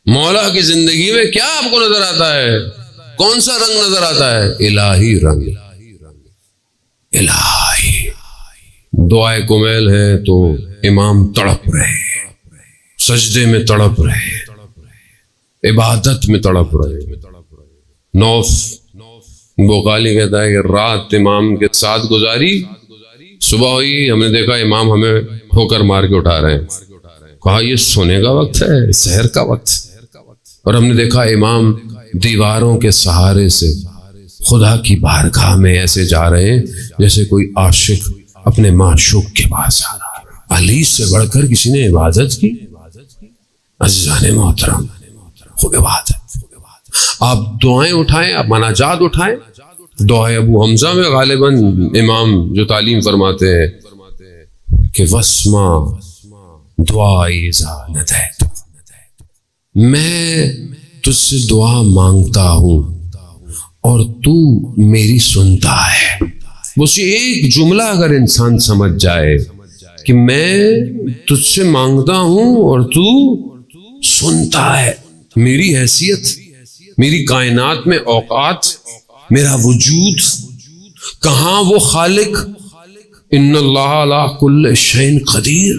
مولا کی زندگی میں کیا آپ کو نظر آتا ہے؟ کون سا رنگ نظر آتا ہے؟ الہی رنگ، الہی۔ دعائے کمیل ہے تو امام تڑپ رہے، سجدے میں تڑپ رہے، عبادت میں تڑپ رہے۔ نوف بوقالی کہتا ہے کہ رات امام کے ساتھ گزاری، صبح ہوئی ہم نے دیکھا امام ہمیں ٹھوکر مار کے اٹھا رہے ہیں۔ کہا یہ سونے کا وقت ہے، سحر کا وقت، اور ہم نے دیکھا امام دیواروں کے سہارے سے خدا کی بارگاہ میں ایسے جا رہے ہیں جیسے کوئی عاشق اپنے معشوق کے پاس آ رہا ہے۔ علی سے بڑھ کر کسی نے عبادت کی؟ عزیزان محترم، خوب عبادت۔ آپ دعائیں اٹھائیں، آپ مناجات اٹھائیں۔ دعائے ابو حمزہ میں غالباً امام جو تعلیم فرماتے ہیں کہ وسما دعائی اذا ندیت، میں تجھ سے دعا مانگتا ہوں اور تو میری سنتا ہے۔ بس یہ ایک جملہ اگر انسان سمجھ جائے کہ میں تجھ سے مانگتا ہوں اور تو سنتا ہے، میری حیثیت، میری کائنات میں اوقات، میرا وجود، کہاں وہ خالق ان اللہ علی کل شیء قدیر،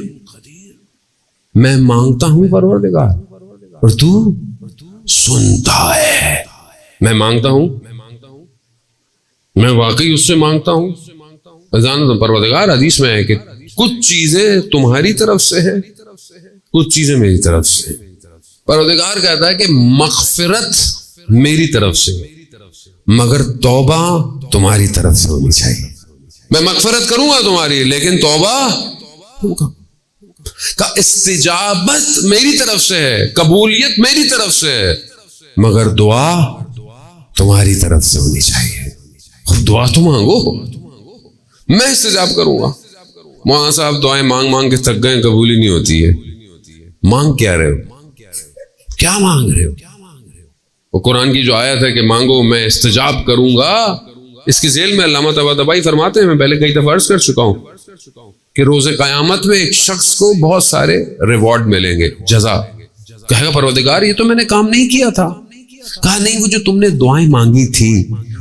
میں مانگتا ہوں پروردگار اور تو سنتا ہے۔ میں مانگتا ہوں، میں واقعی اس سے مانگتا ہوں۔ پروردگار حدیث میں ہے کہ کچھ چیزیں تمہاری طرف سے ہیں، کچھ چیزیں میری طرف سے۔ پروردگار کہتا ہے کہ مغفرت میری طرف سے مگر توبہ تمہاری طرف سے ہونی چاہیے۔ میں مغفرت کروں گا تمہاری، لیکن توبہ کا استجابت میری طرف سے ہے، قبولیت میری طرف سے ہے، مگر دعا تمہاری طرف سے ہونی چاہیے۔ دعا تو مانگو، میں استجاب کروں گا۔ مولانا صاحب دعائیں مانگ مانگ کے تھک گئے، قبول ہی نہیں ہوتی ہے۔ مانگ کیا رہے ہو؟ کیا مانگ رہے ہو؟ وہ قرآن کی جو آیت ہے کہ مانگو میں استجاب کروں گا، اس کی ذیل میں علامہ طباطبائی فرماتے ہیں، میں پہلے کئی دفعہ عرض کر چکا ہوں کہ روز قیامت میں ایک شخص کو بہت سارے ریوارڈ ملیں گے، جزا۔ کہے گا پروردگار یہ تو میں نے کام نہیں کیا تھا۔ کہا نہیں، وہ جو تم نے دعائیں مانگی تھی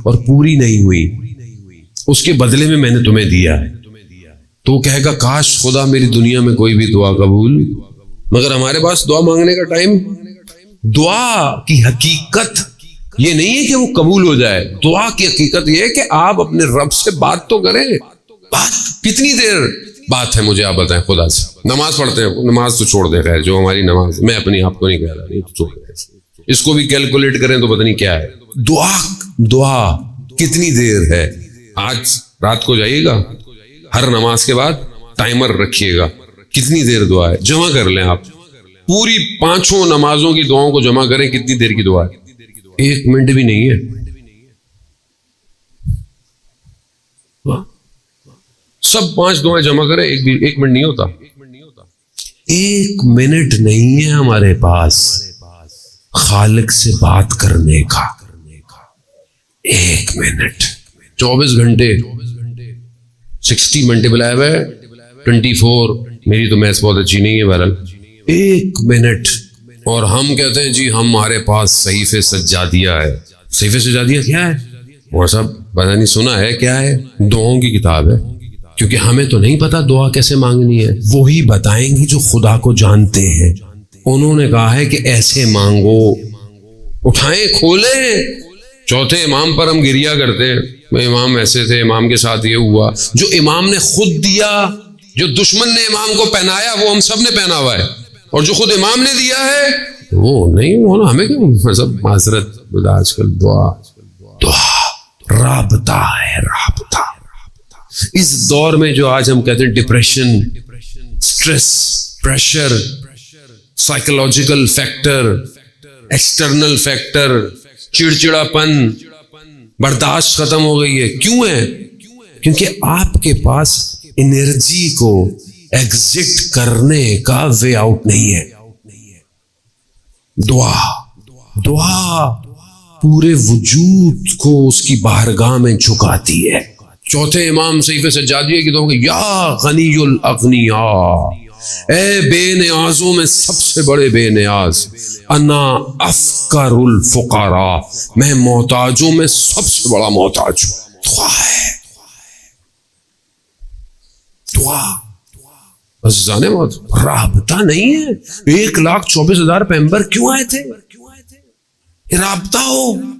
اور پوری نہیں ہوئی، اس کے بدلے میں میں نے تمہیں دیا ہے۔ تو وہ کہے گا کاش خدا میری دنیا میں کوئی بھی دعا قبول، مگر ہمارے پاس دعا مانگنے کا ٹائم۔ دعا کی حقیقت یہ نہیں ہے کہ وہ قبول ہو جائے، دعا کی حقیقت یہ ہے کہ آپ اپنے رب سے بات تو کریں۔ بات کتنی دیر بات ہے مجھے آپ بتائیں خدا سے؟ نماز پڑھتے ہیں، نماز تو چھوڑ دیں، خیر جو ہماری نماز، میں اپنی آپ کو نہیں کہہ رہا، یہ تو چھوڑ دیں، اس کو بھی کیلکولیٹ کریں تو پتہ نہیں کیا ہے۔ دعا کتنی دیر ہے؟ آج رات کو جائیے گا، ہر نماز کے بعد ٹائمر رکھیے گا، کتنی دیر دعا ہے، جمع کر لیں۔ آپ پوری 5 نمازوں کی دعاؤں کو جمع کریں، کتنی دیر کی دعا ہے؟ 1 منٹ بھی نہیں ہے۔ سب 5 دعائیں جمع کریں، 1 منٹ نہیں ہوتا۔ 1 منٹ نہیں ہے ہمارے پاس خالق سے بات کرنے کا۔ 1 منٹ، 24 گھنٹے 60 ملٹیپلائی ہوئے 24، میری تو میتھ بہت اچھی نہیں ہے بہرحال۔ 1 منٹ، اور ہم کہتے ہیں جی ہمارے پاس صحیفے سجادیہ ہے۔ صحیفے سجادیہ کیا ہے؟ وہ صاحب پتہ نہیں سنا ہے کیا ہے؟ دعاؤں کی کتاب ہے، کیونکہ ہمیں تو نہیں پتا دعا کیسے مانگنی ہے، وہی بتائیں گی جو خدا کو جانتے ہیں۔ انہوں نے کہا ہے کہ ایسے مانگو، اٹھائیں کھولیں۔ چوتھے امام پر ہم گریا کرتے ہیں، امام ایسے تھے، امام کے ساتھ یہ ہوا۔ جو امام نے خود دیا، جو دشمن نے امام کو پہنایا، وہ ہم سب نے پہنا ہوا ہے، اور جو خود امام نے دیا ہے وہ نہیں ہونا۔ ہمیں کیوں مذہب معذرت، آج کل دعا رابطہ ہے، رابطہ۔ اس دور میں جو آج ہم کہتے ہیں depression, stress, pressure, psychological factor, external factor, چڑچڑا پن، برداشت ختم ہو گئی ہے۔ کیوں ہے؟ کیونکہ آپ کے پاس انرجی کو ایگزٹ کرنے کا وے آؤٹ نہیں ہے۔ دعا پورے وجود کو اس کی بارگاہ میں جھکاتی ہے۔ چوتھے امام صحیفے سجادیہ کی دعا، یا غنی الاغنیاء اے بے نیازوں میں سب سے بڑے بے نیاز، انا افقر الفقراء، میں محتاجوں میں سب سے بڑا محتاج ہوں. دعا ہے، دعا. عزیزان محترم، رابطہ نہیں ہے. 1,24,000 پیمبر کیوں آئے تھے؟ رابطہ ہو.